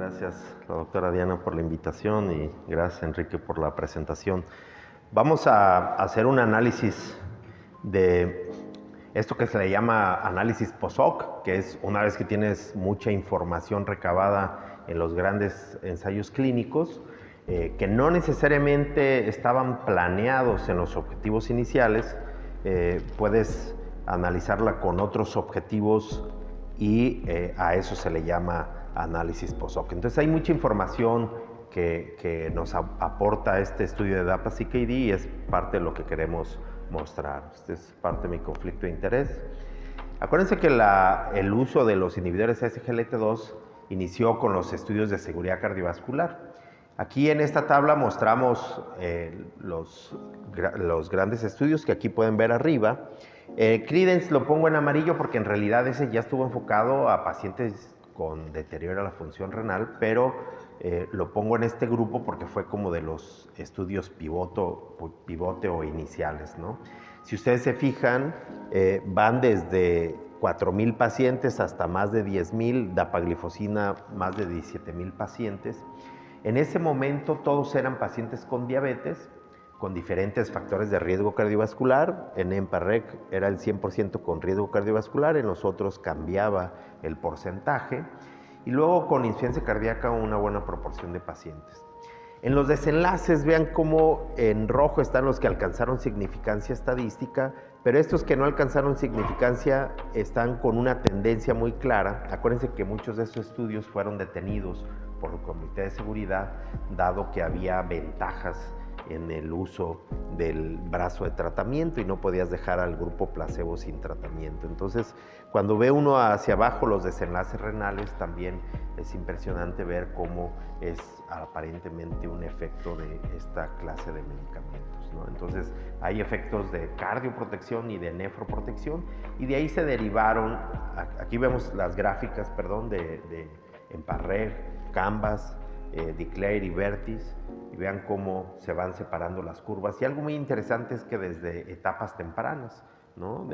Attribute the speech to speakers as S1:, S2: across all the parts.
S1: Gracias, la doctora Diana, por la invitación y gracias, Enrique, por la presentación. Vamos a hacer un análisis de esto que se le llama análisis post-hoc, que es una vez que tienes mucha información recabada en los grandes ensayos clínicos, que no necesariamente estaban planeados en los objetivos iniciales, puedes analizarla con otros objetivos y a eso se le llama análisis post-hoc. Entonces hay mucha información que nos aporta este estudio de DAPA-CKD y es parte de lo que queremos mostrar. Este es parte de mi conflicto de interés. Acuérdense que el uso de los inhibidores SGLT2 inició con los estudios de seguridad cardiovascular. Aquí en esta tabla mostramos los grandes estudios que aquí pueden ver arriba. Credence lo pongo en amarillo porque en realidad ese ya estuvo enfocado a pacientes con deterioro de la función renal, pero lo pongo en este grupo porque fue como de los estudios pivote o iniciales, ¿no? Si ustedes se fijan, van desde 4,000 pacientes hasta más de 10,000, dapaglifosina más de 17,000 pacientes. En ese momento todos eran pacientes con diabetes, con diferentes factores de riesgo cardiovascular. En EMPA-REC era el 100% con riesgo cardiovascular, en los otros cambiaba el porcentaje, y luego con insuficiencia cardíaca una buena proporción de pacientes. En los desenlaces vean cómo en rojo están los que alcanzaron significancia estadística, pero estos que no alcanzaron significancia están con una tendencia muy clara. Acuérdense que muchos de estos estudios fueron detenidos por el Comité de Seguridad, dado que había ventajas en el uso del brazo de tratamiento y no podías dejar al grupo placebo sin tratamiento. Entonces, cuando ve uno hacia abajo los desenlaces renales, también es impresionante ver cómo es aparentemente un efecto de esta clase de medicamentos, ¿no? Entonces, hay efectos de cardioprotección y de nefroprotección, y de ahí se derivaron, aquí vemos las gráficas, perdón, de EMPA-REG, Canvas, Declare y Vertis, y vean cómo se van separando las curvas. Y algo muy interesante es que desde etapas tempranas, ¿no?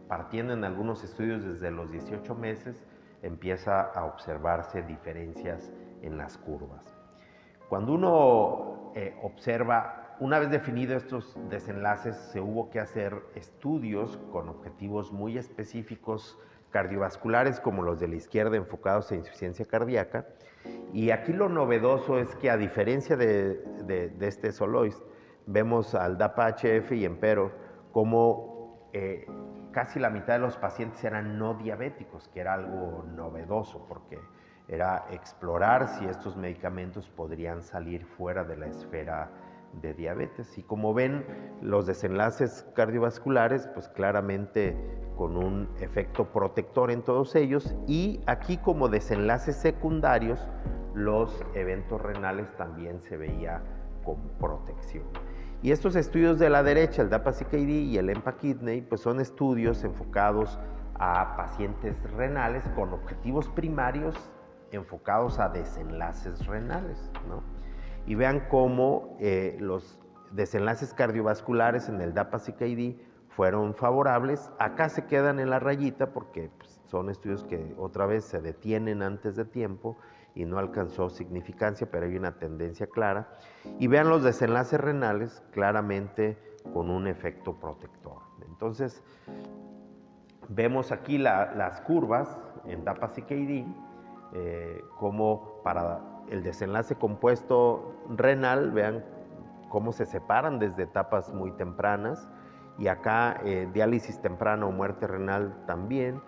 S1: Partiendo en algunos estudios desde los 18 meses, empieza a observarse diferencias en las curvas. Cuando uno observa, una vez definidos estos desenlaces, se hubo que hacer estudios con objetivos muy específicos cardiovasculares, como los de la izquierda, enfocados en insuficiencia cardíaca. Y aquí lo novedoso es que, a diferencia de este Soloist, vemos al DAPA-HF y EMPERO como casi la mitad de los pacientes eran no diabéticos, que era algo novedoso porque era explorar si estos medicamentos podrían salir fuera de la esfera de diabetes. Y como ven, los desenlaces cardiovasculares, pues claramente con un efecto protector en todos ellos, y aquí como desenlaces secundarios, los eventos renales también se veía con protección. Y estos estudios de la derecha, el DAPA-CKD y el EMPA-KIDNEY, pues son estudios enfocados a pacientes renales con objetivos primarios enfocados a desenlaces renales, ¿no? Y vean cómo los desenlaces cardiovasculares en el DAPA-CKD fueron favorables. Acá se quedan en la rayita porque pues, son estudios que otra vez se detienen antes de tiempo y no alcanzó significancia, pero hay una tendencia clara. Y vean los desenlaces renales claramente con un efecto protector. Entonces, vemos aquí las curvas en DAPA-CKD, como para el desenlace compuesto renal, vean cómo se separan desde etapas muy tempranas, y acá diálisis temprana o muerte renal también,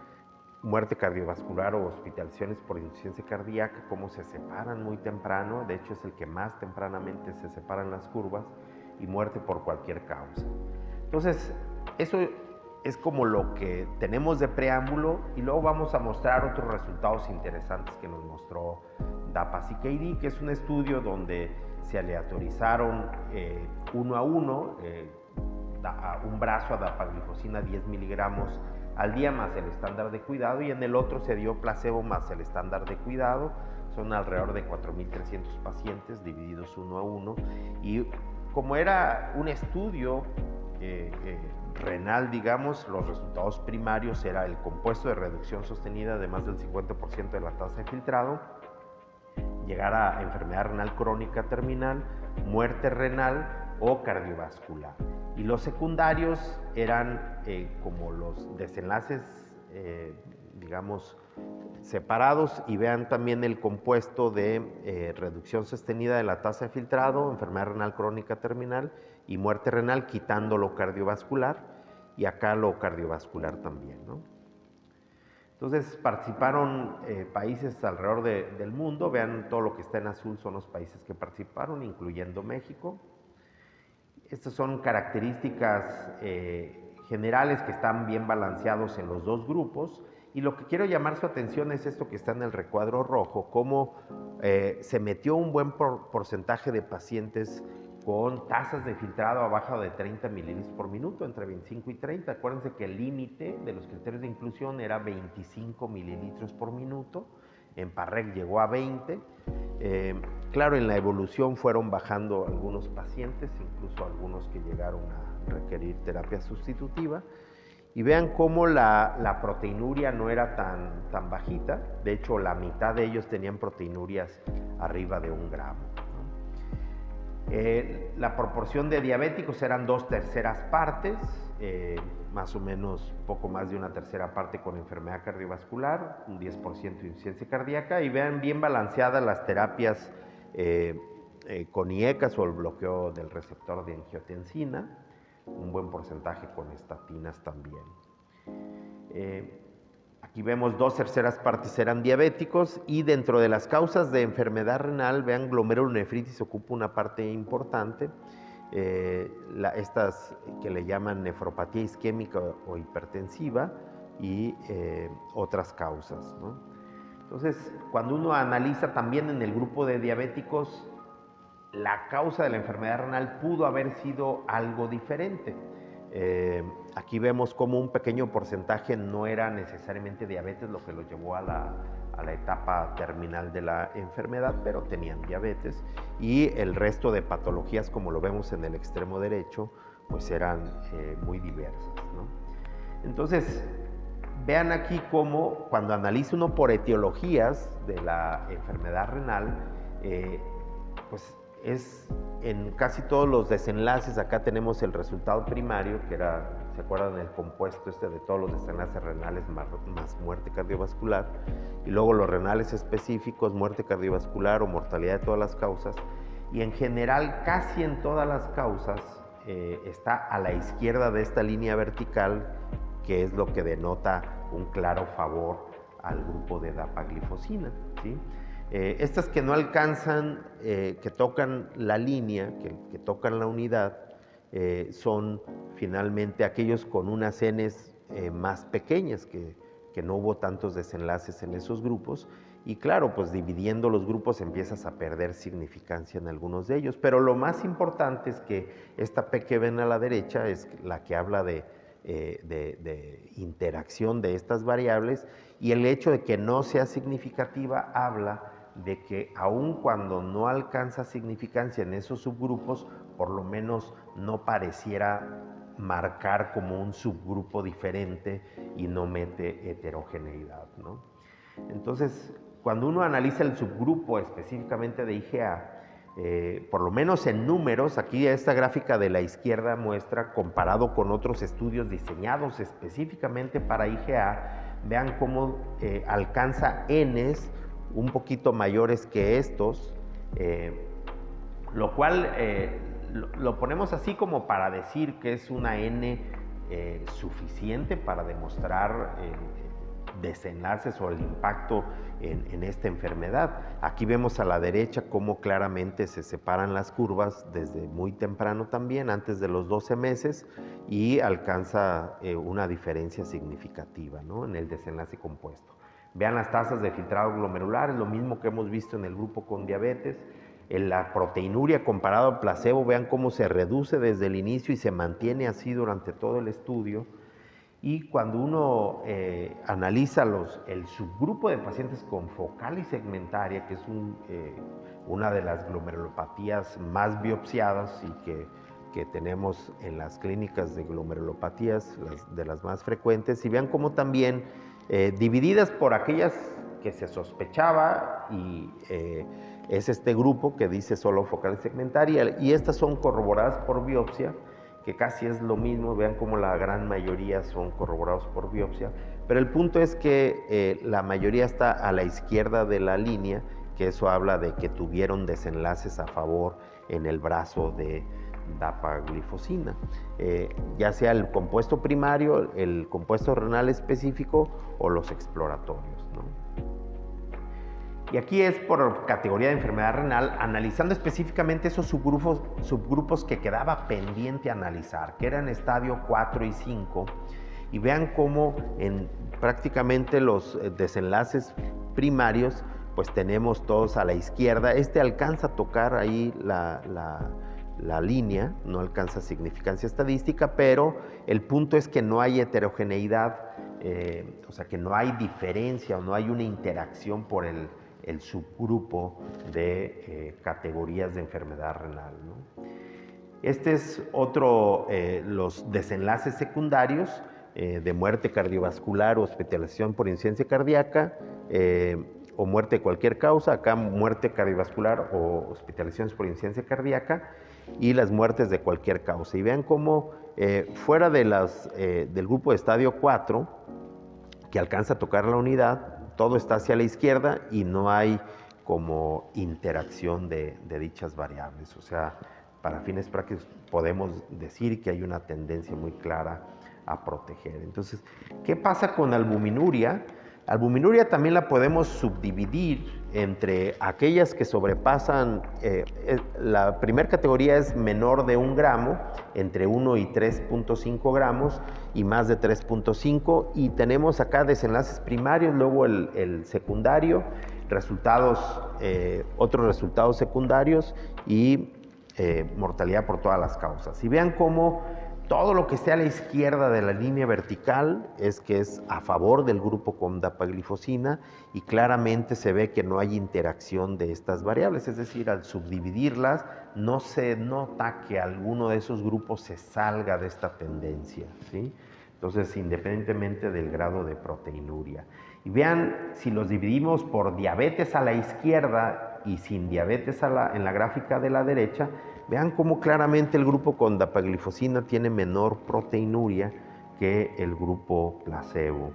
S1: muerte cardiovascular o hospitalizaciones por insuficiencia cardíaca, cómo se separan muy temprano, de hecho es el que más tempranamente se separan las curvas, y muerte por cualquier causa. Entonces, eso es como lo que tenemos de preámbulo, y luego vamos a mostrar otros resultados interesantes que nos mostró DAPA-CKD, que es un estudio donde se aleatorizaron uno a uno, un brazo a dapaglifosina 10 miligramos al día más el estándar de cuidado, y en el otro se dio placebo más el estándar de cuidado. Son alrededor de 4,300 pacientes divididos uno a uno, y como era un estudio renal, digamos, los resultados primarios era el compuesto de reducción sostenida de más del 50% de la tasa de filtrado, llegar a enfermedad renal crónica terminal, muerte renal o cardiovascular. Y los secundarios eran como los desenlaces, digamos, separados, y vean también el compuesto de reducción sostenida de la tasa de filtrado, enfermedad renal crónica terminal y muerte renal, quitando lo cardiovascular, y acá lo cardiovascular también, ¿no? Entonces participaron países alrededor del mundo. Vean, todo lo que está en azul son los países que participaron, incluyendo México. Estas son características generales que están bien balanceados en los dos grupos. Y lo que quiero llamar su atención es esto que está en el recuadro rojo, cómo se metió un buen porcentaje de pacientes con tasas de filtrado abajo de 30 mililitros por minuto, entre 25 y 30. Acuérdense que el límite de los criterios de inclusión era 25 mililitros por minuto. En PARREC llegó a 20. Claro, en la evolución fueron bajando algunos pacientes, incluso algunos que llegaron a requerir terapia sustitutiva. Y vean cómo la proteinuria no era tan bajita. De hecho, la mitad de ellos tenían proteinurias arriba de 1 gramo. La proporción de diabéticos eran 2/3 partes, más o menos poco más de 1/3 parte con enfermedad cardiovascular, un 10% de insuficiencia cardíaca. Y vean bien balanceadas las terapias con IECAS o el bloqueo del receptor de angiotensina, un buen porcentaje con estatinas también. Aquí vemos 2/3 partes eran diabéticos, y dentro de las causas de enfermedad renal, vean, glomerulonefritis ocupa una parte importante. Estas que le llaman nefropatía isquémica o hipertensiva, y otras causas, ¿no? Entonces, cuando uno analiza también en el grupo de diabéticos, la causa de la enfermedad renal pudo haber sido algo diferente. Aquí vemos como un pequeño porcentaje no era necesariamente diabetes lo que los llevó a la etapa terminal de la enfermedad, pero tenían diabetes, y el resto de patologías, como lo vemos en el extremo derecho, pues eran muy diversas, ¿no? Entonces, vean aquí cómo cuando analiza uno por etiologías de la enfermedad renal, pues es en casi todos los desenlaces. Acá tenemos el resultado primario, que era, ¿se acuerdan? El compuesto de todos los desenlaces renales más muerte cardiovascular, y luego los renales específicos, muerte cardiovascular o mortalidad de todas las causas. Y en general, casi en todas las causas, está a la izquierda de esta línea vertical, que es lo que denota un claro favor al grupo de dapaglifosina, ¿sí? Estas que no alcanzan, que tocan la línea, que tocan la unidad, son finalmente aquellos con unas Ns más pequeñas, que no hubo tantos desenlaces en esos grupos. Y claro, pues dividiendo los grupos empiezas a perder significancia en algunos de ellos. Pero lo más importante es que esta P que ven a la derecha es la que habla de interacción de estas variables, y el hecho de que no sea significativa habla de que aun cuando no alcanza significancia en esos subgrupos, por lo menos no pareciera marcar como un subgrupo diferente y no mete heterogeneidad, ¿no? Entonces, cuando uno analiza el subgrupo específicamente de IgA, por lo menos en números, aquí esta gráfica de la izquierda muestra, comparado con otros estudios diseñados específicamente para IgA, vean cómo alcanza Ns un poquito mayores que estos, lo cual lo ponemos así como para decir que es una N suficiente para demostrar desenlaces o el impacto en esta enfermedad. Aquí vemos a la derecha cómo claramente se separan las curvas desde muy temprano también, antes de los 12 meses, y alcanza una diferencia significativa, ¿no?, en el desenlace compuesto. Vean las tasas de filtrado glomerular, es lo mismo que hemos visto en el grupo con diabetes. En la proteinuria comparado al placebo, vean cómo se reduce desde el inicio y se mantiene así durante todo el estudio. Y cuando uno analiza el subgrupo de pacientes con focal y segmentaria, que es una de las glomerulopatías más biopsiadas y que tenemos en las clínicas de glomerulopatías, de las más frecuentes, y vean cómo también divididas por aquellas que se sospechaba y es este grupo que dice solo focal segmentar y estas son corroboradas por biopsia, que casi es lo mismo, vean como la gran mayoría son corroborados por biopsia, pero el punto es que la mayoría está a la izquierda de la línea, que eso habla de que tuvieron desenlaces a favor en el brazo de dapaglifosina, ya sea el compuesto primario, el compuesto renal específico o los exploratorios, ¿no? Y aquí es por categoría de enfermedad renal, analizando específicamente esos subgrupos que quedaba pendiente analizar, que eran estadio 4 y 5, y vean cómo en prácticamente los desenlaces primarios, pues tenemos todos a la izquierda. Este alcanza a tocar ahí la línea, no alcanza significancia estadística, pero el punto es que no hay heterogeneidad, o sea que no hay diferencia o no hay una interacción por el subgrupo de categorías de enfermedad renal, ¿no? Este es otro, los desenlaces secundarios de muerte cardiovascular o hospitalización por insuficiencia cardíaca o muerte de cualquier causa, acá muerte cardiovascular o hospitalizaciones por insuficiencia cardíaca y las muertes de cualquier causa. Y vean cómo fuera de del grupo de estadio 4, que alcanza a tocar la unidad, todo está hacia la izquierda y no hay como interacción de dichas variables. O sea, para fines prácticos podemos decir que hay una tendencia muy clara a proteger. Entonces, ¿qué pasa con albuminuria? Albuminuria también la podemos subdividir entre aquellas que sobrepasan, la primera categoría es menor de 1 gramo, entre 1 y 3.5 gramos y más de 3.5, y tenemos acá desenlaces primarios, luego el secundario, otros resultados secundarios y mortalidad por todas las causas. Y vean cómo todo lo que esté a la izquierda de la línea vertical es que es a favor del grupo con dapaglifosina y claramente se ve que no hay interacción de estas variables, es decir, al subdividirlas no se nota que alguno de esos grupos se salga de esta tendencia, ¿sí? Entonces, independientemente del grado de proteinuria. Y vean, si los dividimos por diabetes a la izquierda y sin diabetes en la gráfica de la derecha, vean cómo claramente el grupo con dapaglifosina tiene menor proteinuria que el grupo placebo.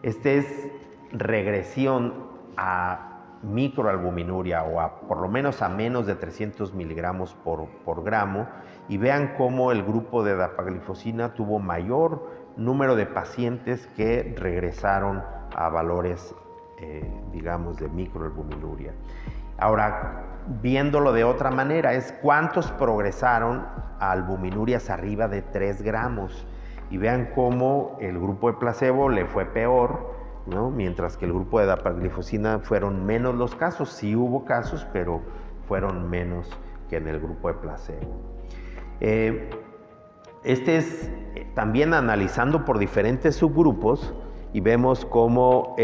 S1: Este es regresión a microalbuminuria o por lo menos a menos de 300 miligramos por gramo, y vean cómo el grupo de dapaglifosina tuvo mayor número de pacientes que regresaron a valores, digamos, de microalbuminuria. Ahora, viéndolo de otra manera, es cuántos progresaron a albuminurias arriba de 3 gramos. Y vean cómo el grupo de placebo le fue peor, ¿no? Mientras que el grupo de dapaglifosina fueron menos los casos. Sí hubo casos, pero fueron menos que en el grupo de placebo. Este es también analizando por diferentes subgrupos y vemos cómo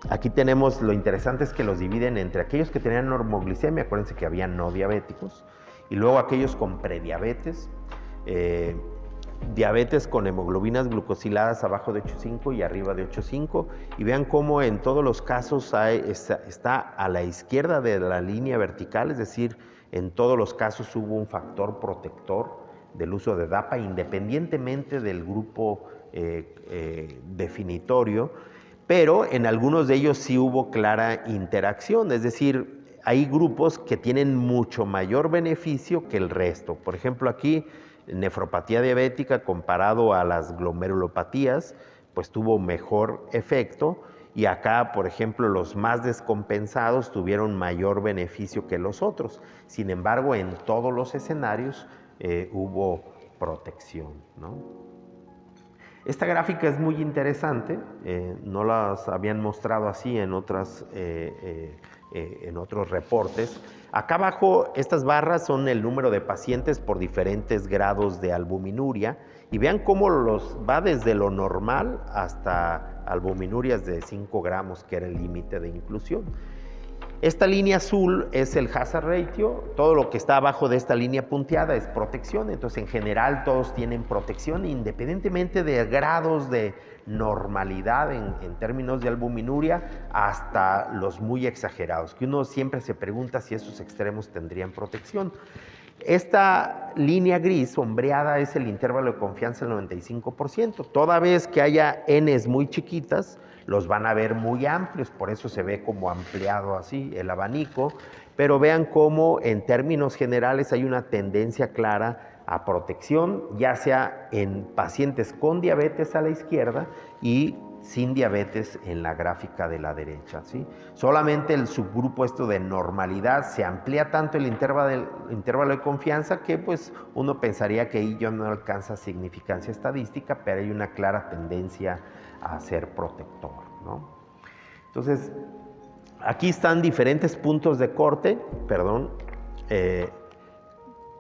S1: aquí tenemos, lo interesante es que los dividen entre aquellos que tenían normoglicemia, acuérdense que había no diabéticos, y luego aquellos con prediabetes, diabetes con hemoglobinas glucosiladas abajo de 8.5 y arriba de 8.5, y vean cómo en todos los casos está a la izquierda de la línea vertical, es decir, en todos los casos hubo un factor protector del uso de DAPA, independientemente del grupo definitorio, pero en algunos de ellos sí hubo clara interacción, es decir, hay grupos que tienen mucho mayor beneficio que el resto. Por ejemplo, aquí, nefropatía diabética comparado a las glomerulopatías, pues tuvo mejor efecto, y acá, por ejemplo, los más descompensados tuvieron mayor beneficio que los otros. Sin embargo, en todos los escenarios hubo protección, ¿no? Esta gráfica es muy interesante, no las habían mostrado así en otros reportes. Acá abajo, estas barras son el número de pacientes por diferentes grados de albuminuria, y vean cómo va desde lo normal hasta albuminurias de 5 gramos, que era el límite de inclusión. Esta línea azul es el hazard ratio, todo lo que está abajo de esta línea punteada es protección, entonces en general todos tienen protección independientemente de grados de normalidad en términos de albuminuria hasta los muy exagerados, que uno siempre se pregunta si esos extremos tendrían protección. Esta línea gris sombreada es el intervalo de confianza del 95%. Toda vez que haya Ns muy chiquitas, los van a ver muy amplios, por eso se ve como ampliado así el abanico, pero vean cómo en términos generales hay una tendencia clara a protección, ya sea en pacientes con diabetes a la izquierda y sin diabetes en la gráfica de la derecha, ¿sí? Solamente el subgrupo esto de normalidad se amplía tanto el intervalo de confianza que pues uno pensaría que ahí ya no alcanza significancia estadística, pero hay una clara tendencia a ser protector, ¿no? Entonces, aquí están diferentes puntos de corte,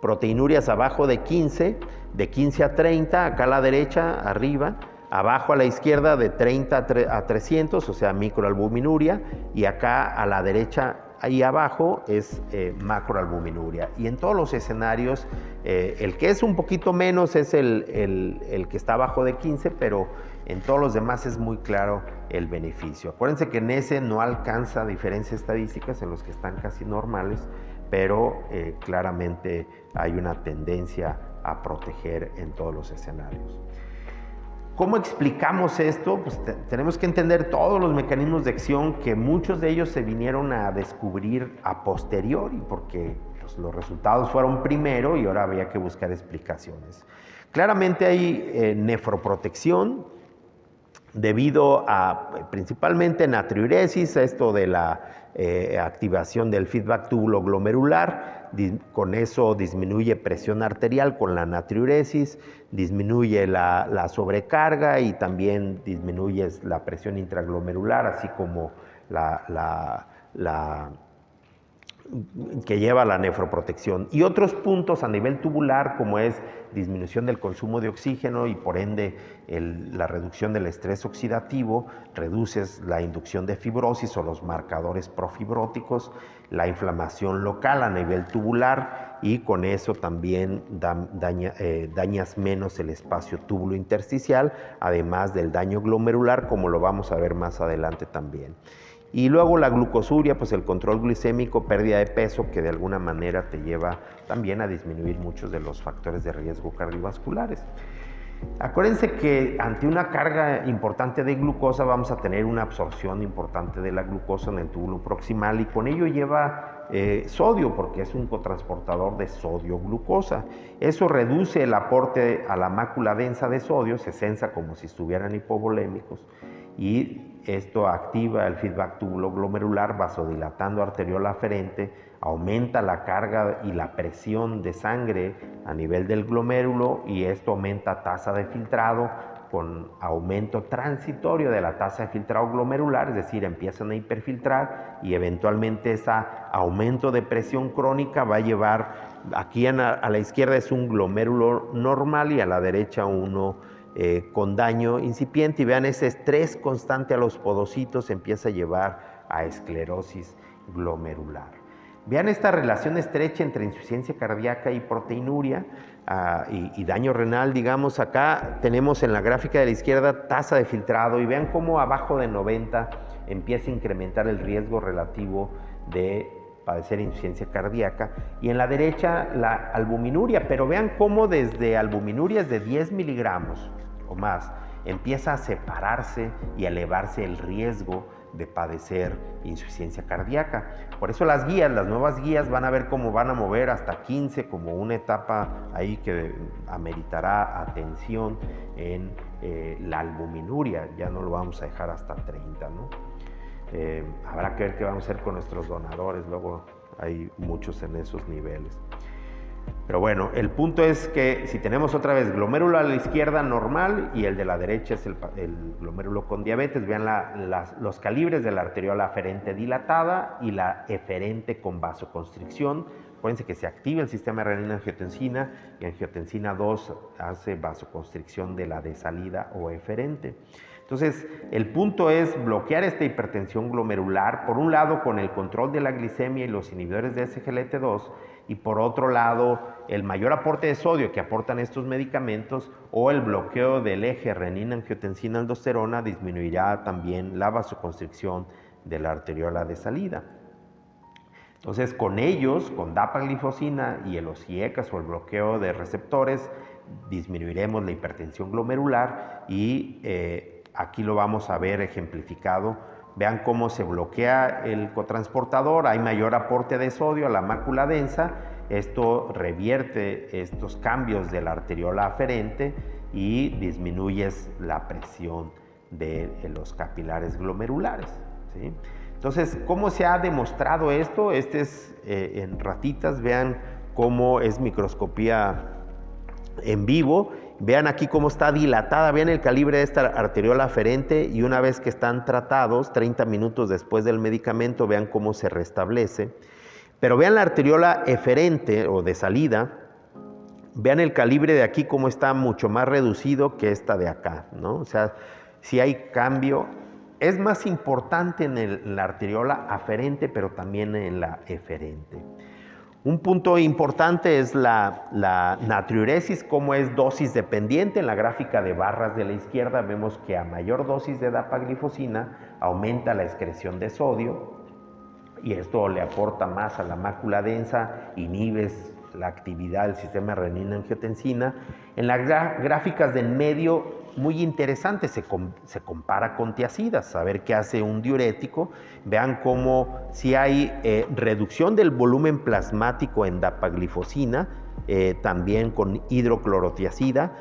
S1: proteinurias abajo de 15 a 30, acá a la derecha, arriba, abajo a la izquierda de 30 a 300, o sea, microalbuminuria, y acá a la derecha, ahí abajo, es macroalbuminuria. Y en todos los escenarios, el que es un poquito menos es el que está abajo de 15, pero en todos los demás es muy claro el beneficio. Acuérdense que en ese no alcanza diferencias estadísticas, en los que están casi normales, pero claramente hay una tendencia a proteger en todos los escenarios. ¿Cómo explicamos esto? Pues tenemos que entender todos los mecanismos de acción que muchos de ellos se vinieron a descubrir a posteriori, porque los resultados fueron primero y ahora había que buscar explicaciones. Claramente hay nefroprotección debido a principalmente natriuresis, esto de la activación del feedback túbulo glomerular, con eso disminuye presión arterial con la natriuresis, disminuye la sobrecarga y también disminuye la presión intraglomerular, así como que lleva a la nefroprotección. Y otros puntos a nivel tubular, como es disminución del consumo de oxígeno y por ende la reducción del estrés oxidativo, reduces la inducción de fibrosis o los marcadores profibróticos, la inflamación local a nivel tubular y con eso también dañas menos el espacio túbulo intersticial, además del daño glomerular, como lo vamos a ver más adelante también. Y luego la glucosuria, pues el control glicémico, pérdida de peso, que de alguna manera te lleva también a disminuir muchos de los factores de riesgo cardiovasculares. Acuérdense que ante una carga importante de glucosa vamos a tener una absorción importante de la glucosa en el túbulo proximal y con ello lleva sodio, porque es un cotransportador de sodio-glucosa. Eso reduce el aporte a la mácula densa de sodio, se sensa como si estuvieran hipovolémicos, y esto activa el feedback túbulo glomerular vasodilatando arteriola aferente, aumenta la carga y la presión de sangre a nivel del glomérulo y esto aumenta tasa de filtrado con aumento transitorio de la tasa de filtrado glomerular, es decir, empiezan a hiperfiltrar y eventualmente ese aumento de presión crónica va a llevar, aquí a la izquierda es un glomérulo normal y a la derecha uno con daño incipiente, y vean ese estrés constante a los podocitos empieza a llevar a esclerosis glomerular. Vean esta relación estrecha entre insuficiencia cardíaca y proteinuria y daño renal, digamos. Acá tenemos en la gráfica de la izquierda tasa de filtrado y vean cómo abajo de 90 empieza a incrementar el riesgo relativo de padecer insuficiencia cardíaca, y en la derecha la albuminuria, pero vean cómo desde albuminurias de 10 miligramos o más empieza a separarse y a elevarse el riesgo de padecer insuficiencia cardíaca. Por eso las nuevas guías van a ver cómo van a mover hasta 15 como una etapa ahí que ameritará atención en la albuminuria, ya no lo vamos a dejar hasta 30, ¿no? Habrá que ver qué vamos a hacer con nuestros donadores, luego hay muchos en esos niveles. Pero bueno, el punto es que si tenemos otra vez glomérulo a la izquierda normal y el de la derecha es el glomérulo con diabetes, vean los calibres de la arteriola aferente dilatada y la eferente con vasoconstricción, Acuérdense que se activa el sistema renina-angiotensina y angiotensina 2 hace vasoconstricción de la desalida o eferente. Entonces, el punto es bloquear esta hipertensión glomerular, por un lado con el control de la glicemia y los inhibidores de SGLT2, y por otro lado el mayor aporte de sodio que aportan estos medicamentos o el bloqueo del eje renina-angiotensina-aldosterona disminuirá también la vasoconstricción de la arteriola de salida. Entonces, con ellos, con dapaglifosina y el OCIECAS o el bloqueo de receptores, disminuiremos la hipertensión glomerular y aquí lo vamos a ver ejemplificado. Vean cómo se bloquea el cotransportador, hay mayor aporte de sodio a la mácula densa, esto revierte estos cambios de la arteriola aferente y disminuyes la presión de los capilares glomerulares, ¿sí? Entonces, ¿cómo se ha demostrado esto? Este es en ratitas, vean cómo es microscopía en vivo. Vean aquí cómo está dilatada, vean el calibre de esta arteriola aferente y una vez que están tratados, 30 minutos después del medicamento, vean cómo se restablece. Pero vean la arteriola eferente o de salida, vean el calibre de aquí cómo está mucho más reducido que esta de acá, ¿no? O sea, si hay cambio, es más importante en la arteriola aferente, pero también en la eferente. Un punto importante es la natriuresis, cómo es dosis dependiente. En la gráfica de barras de la izquierda vemos que a mayor dosis de dapaglifosina aumenta la excreción de sodio y esto le aporta más a la mácula densa, inhibes la actividad del sistema renina-angiotensina. En las gráficas del medio, muy interesante, se compara con tiazidas, a ver qué hace un diurético. Vean cómo si hay reducción del volumen plasmático en dapaglifosina, también con hidroclorotiazida.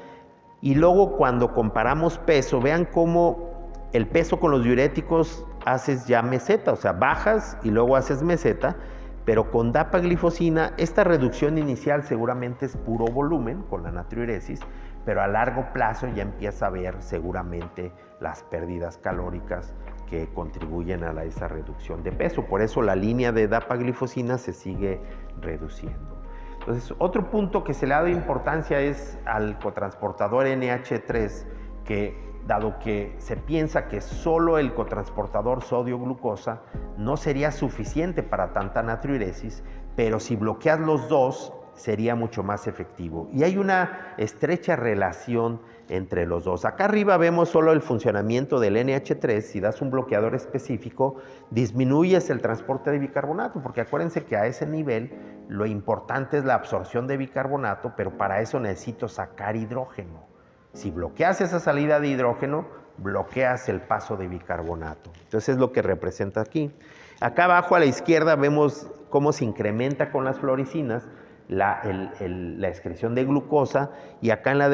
S1: Y luego cuando comparamos peso, vean cómo el peso con los diuréticos haces ya meseta, o sea, bajas y luego haces meseta, pero con dapaglifosina esta reducción inicial seguramente es puro volumen con la natriuresis, pero a largo plazo ya empieza a ver seguramente las pérdidas calóricas que contribuyen a esa reducción de peso. Por eso la línea de dapaglifosina se sigue reduciendo. Entonces, otro punto que se le ha dado importancia es al cotransportador NH3, que dado que se piensa que solo el cotransportador sodio-glucosa no sería suficiente para tanta natriuresis, pero si bloqueas los dos sería mucho más efectivo. Y hay una estrecha relación entre los dos. Acá arriba vemos solo el funcionamiento del NH3. Si das un bloqueador específico, disminuyes el transporte de bicarbonato, porque acuérdense que a ese nivel lo importante es la absorción de bicarbonato, pero para eso necesito sacar hidrógeno. Si bloqueas esa salida de hidrógeno, bloqueas el paso de bicarbonato. Entonces es lo que representa aquí. Acá abajo a la izquierda vemos cómo se incrementa con las fluoricinas la excreción de glucosa, y acá en la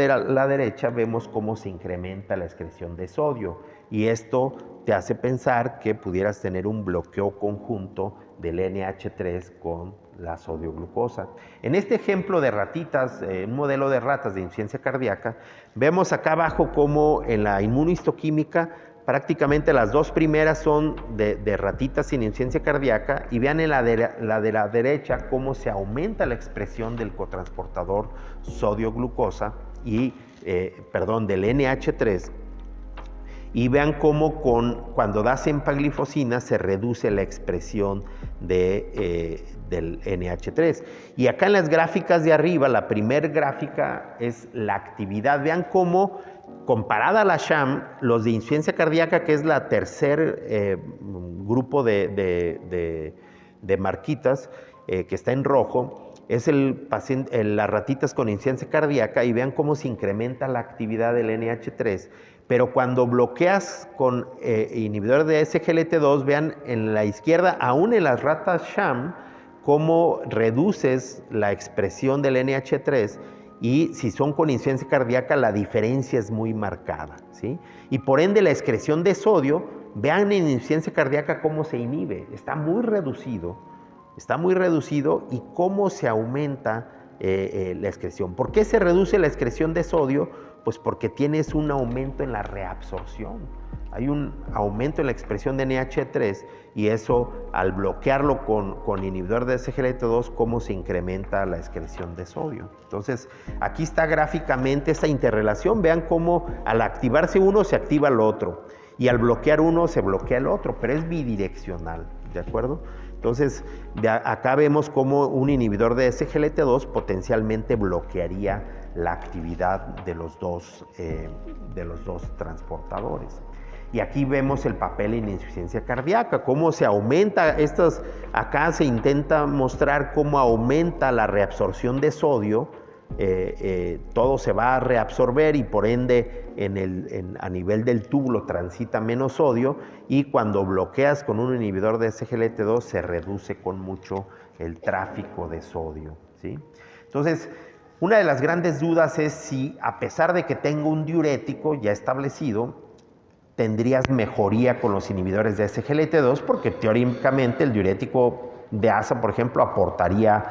S1: derecha vemos cómo se incrementa la excreción de sodio, y esto te hace pensar que pudieras tener un bloqueo conjunto del NH3 con la sodio-glucosa. En este ejemplo de ratitas, un modelo de ratas de insuficiencia cardíaca, vemos acá abajo cómo en la inmunohistoquímica prácticamente las dos primeras son de ratitas sin insuficiencia cardíaca, y vean en la de la derecha cómo se aumenta la expresión del cotransportador sodio-glucosa y, del NH3, y vean cómo cuando das empaglifosina se reduce la expresión del NH3. Y acá en las gráficas de arriba, la primera gráfica es la actividad. Vean cómo, comparada a la sham, los de insuficiencia cardíaca, que es la tercer grupo de marquitas que está en rojo, es las ratitas con insuficiencia cardíaca, y vean cómo se incrementa la actividad del NH3. Pero cuando bloqueas con inhibidor de SGLT2, vean en la izquierda, aún en las ratas sham, cómo reduces la expresión del NH3, y si son con insuficiencia cardíaca la diferencia es muy marcada, ¿sí? Y por ende la excreción de sodio, vean en insuficiencia cardíaca cómo se inhibe, está muy reducido, y cómo se aumenta la excreción. ¿Por qué se reduce la excreción de sodio? Pues porque tienes un aumento en la reabsorción. Hay un aumento en la expresión de NH3 y eso, al bloquearlo con inhibidor de SGLT2, cómo se incrementa la excreción de sodio. Entonces, aquí está gráficamente esta interrelación. Vean cómo al activarse uno se activa el otro y al bloquear uno se bloquea el otro, pero es bidireccional, ¿de acuerdo? Entonces, acá vemos cómo un inhibidor de SGLT2 potencialmente bloquearía la actividad de los dos transportadores. Y aquí vemos el papel en insuficiencia cardíaca, cómo se aumenta, acá se intenta mostrar cómo aumenta la reabsorción de sodio, todo se va a reabsorber y por ende a nivel del túbulo transita menos sodio, y cuando bloqueas con un inhibidor de SGLT2 se reduce con mucho el tráfico de sodio, ¿sí? Entonces, una de las grandes dudas es si, a pesar de que tengo un diurético ya establecido, tendrías mejoría con los inhibidores de SGLT2, porque teóricamente el diurético de asa, por ejemplo, aportaría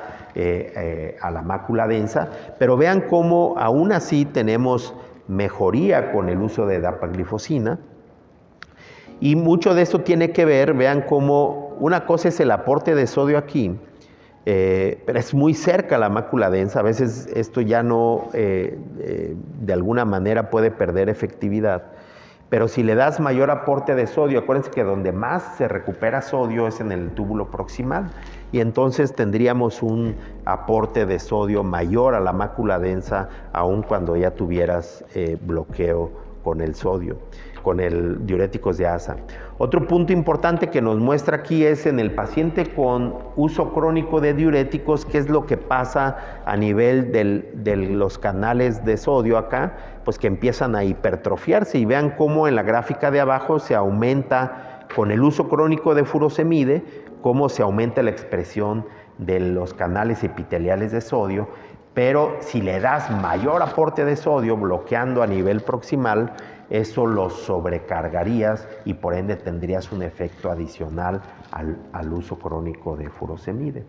S1: a la mácula densa, pero vean cómo aún así tenemos mejoría con el uso de dapaglifosina, y mucho de esto tiene que ver, vean cómo una cosa es el aporte de sodio aquí, pero es muy cerca a la mácula densa, a veces esto ya no, de alguna manera puede perder efectividad. Pero si le das mayor aporte de sodio, acuérdense que donde más se recupera sodio es en el túbulo proximal, y entonces tendríamos un aporte de sodio mayor a la mácula densa, aun cuando ya tuvieras bloqueo con el sodio, con el diuréticos de asa. Otro punto importante que nos muestra aquí es en el paciente con uso crónico de diuréticos, qué es lo que pasa a nivel de los canales de sodio acá, pues que empiezan a hipertrofiarse, y vean cómo en la gráfica de abajo se aumenta con el uso crónico de furosemide, cómo se aumenta la expresión de los canales epiteliales de sodio, pero si le das mayor aporte de sodio bloqueando a nivel proximal, eso lo sobrecargarías y por ende tendrías un efecto adicional al uso crónico de furosemide.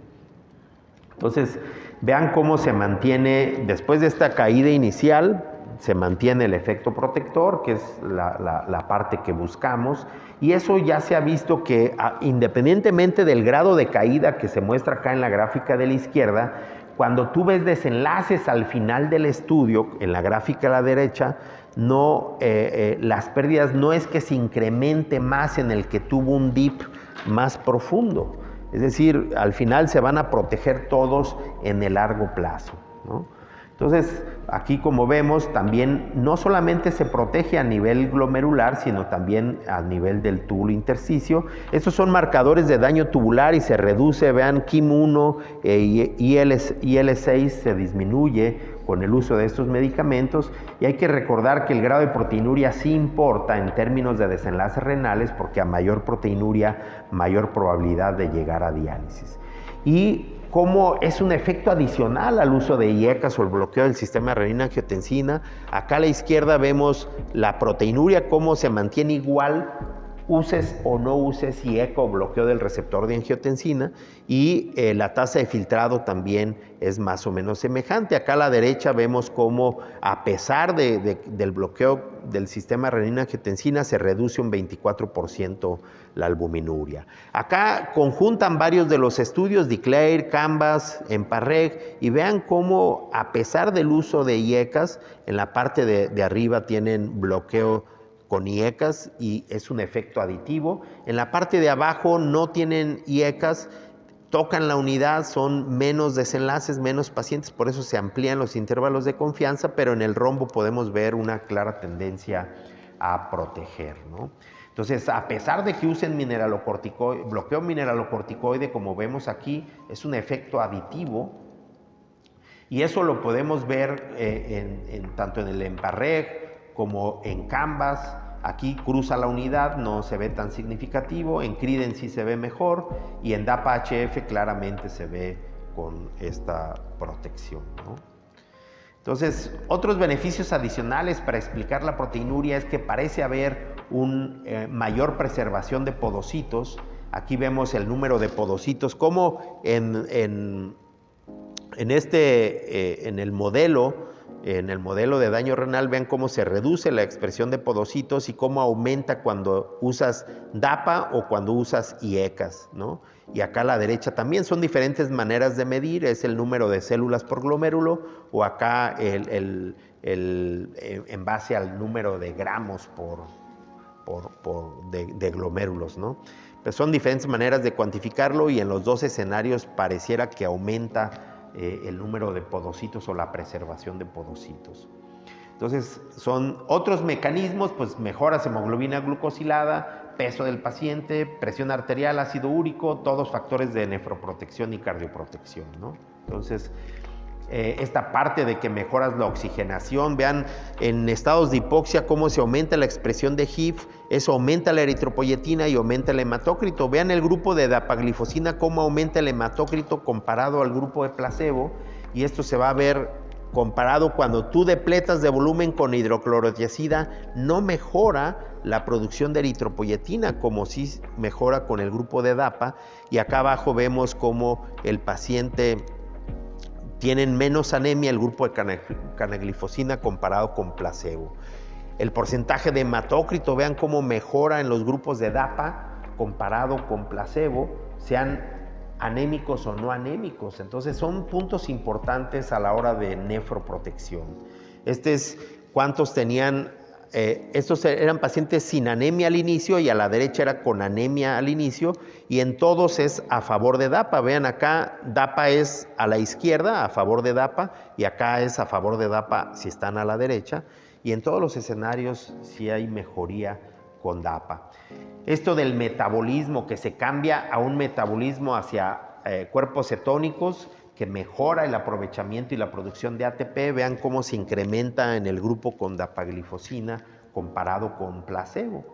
S1: Entonces, vean cómo se mantiene, después de esta caída inicial, se mantiene el efecto protector, que es la parte que buscamos, y eso ya se ha visto que independientemente del grado de caída que se muestra acá en la gráfica de la izquierda, cuando tú ves desenlaces al final del estudio, en la gráfica a la derecha, las pérdidas no es que se incremente más en el que tuvo un dip más profundo. Es decir, al final se van a proteger todos en el largo plazo, ¿no? Entonces, aquí como vemos, también no solamente se protege a nivel glomerular, sino también a nivel del túbulo intersticio. Estos son marcadores de daño tubular y se reduce, vean, KIM1 y IL6 se disminuye con el uso de estos medicamentos, y hay que recordar que el grado de proteinuria sí importa en términos de desenlaces renales, porque a mayor proteinuria, mayor probabilidad de llegar a diálisis. Y como es un efecto adicional al uso de IECAS o el bloqueo del sistema de renina-angiotensina, acá a la izquierda vemos la proteinuria, cómo se mantiene igual, uses o no uses IECA o bloqueo del receptor de angiotensina, y la tasa de filtrado también es más o menos semejante. Acá a la derecha vemos cómo, a pesar del bloqueo del sistema renina-angiotensina, se reduce un 24% la albuminuria. Acá conjuntan varios de los estudios, Declare, Canvas, Emparreg, y vean cómo, a pesar del uso de IECAS, en la parte de arriba tienen bloqueo con IECAS y es un efecto aditivo. En la parte de abajo no tienen IECAS, tocan la unidad, son menos desenlaces, menos pacientes, por eso se amplían los intervalos de confianza, pero en el rombo podemos ver una clara tendencia a proteger, ¿no? Entonces, a pesar de que usen bloqueo mineralocorticoide, como vemos aquí, es un efecto aditivo, y eso lo podemos ver tanto en el Emparreg como en Canvas. Aquí cruza la unidad, no se ve tan significativo, en Credence sí se ve mejor, y en DAPA-HF claramente se ve con esta protección, ¿no? Entonces, otros beneficios adicionales para explicar la proteinuria es que parece haber una mayor preservación de podocitos. Aquí vemos el número de podocitos, como en el modelo en el modelo de daño renal, vean cómo se reduce la expresión de podocitos y cómo aumenta cuando usas DAPA o cuando usas IECAS, ¿no? Y acá a la derecha también son diferentes maneras de medir, es el número de células por glomérulo o acá en base al número de gramos de glomérulos, ¿no? Pero son diferentes maneras de cuantificarlo y en los dos escenarios pareciera que aumenta el número de podocitos o la preservación de podocitos. Entonces, son otros mecanismos, pues mejoras hemoglobina glucosilada, peso del paciente, presión arterial, ácido úrico, todos factores de nefroprotección y cardioprotección, ¿no? Entonces, esta parte de que mejoras la oxigenación, vean en estados de hipoxia cómo se aumenta la expresión de HIF, eso aumenta la eritropoyetina y aumenta el hematócrito. Vean el grupo de dapaglifosina cómo aumenta el hematócrito comparado al grupo de placebo, y esto se va a ver comparado cuando tú depletas de volumen con hidroclorotiazida, no mejora la producción de eritropoyetina como sí mejora con el grupo de DAPA, y acá abajo vemos cómo el paciente tienen menos anemia el grupo de canaglifosina comparado con placebo. El porcentaje de hematócrito, vean cómo mejora en los grupos de DAPA comparado con placebo, sean anémicos o no anémicos. Entonces son puntos importantes a la hora de nefroprotección. Cuántos tenían, estos eran pacientes sin anemia al inicio y a la derecha era con anemia al inicio, y en todos es a favor de DAPA. Vean acá, DAPA es a la izquierda, a favor de DAPA, y acá es a favor de DAPA si están a la derecha, y en todos los escenarios sí hay mejoría con DAPA. Esto del metabolismo, que se cambia a un metabolismo hacia cuerpos cetónicos, que mejora el aprovechamiento y la producción de ATP, vean cómo se incrementa en el grupo con dapaglifosina comparado con placebo.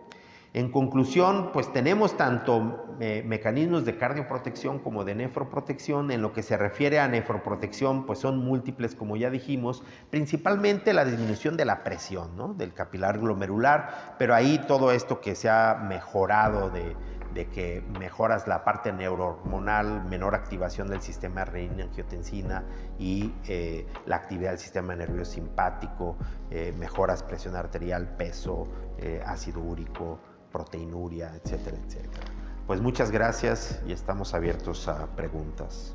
S1: En conclusión, pues tenemos tanto mecanismos de cardioprotección como de nefroprotección. En lo que se refiere a nefroprotección, pues son múltiples, como ya dijimos, principalmente la disminución de la presión, ¿no?, del capilar glomerular, pero ahí todo esto que se ha mejorado de que mejoras la parte neurohormonal, menor activación del sistema renina-angiotensina y la actividad del sistema nervioso simpático, mejoras presión arterial, peso, ácido úrico, proteinuria, etcétera, etcétera. Pues muchas gracias y estamos abiertos a preguntas.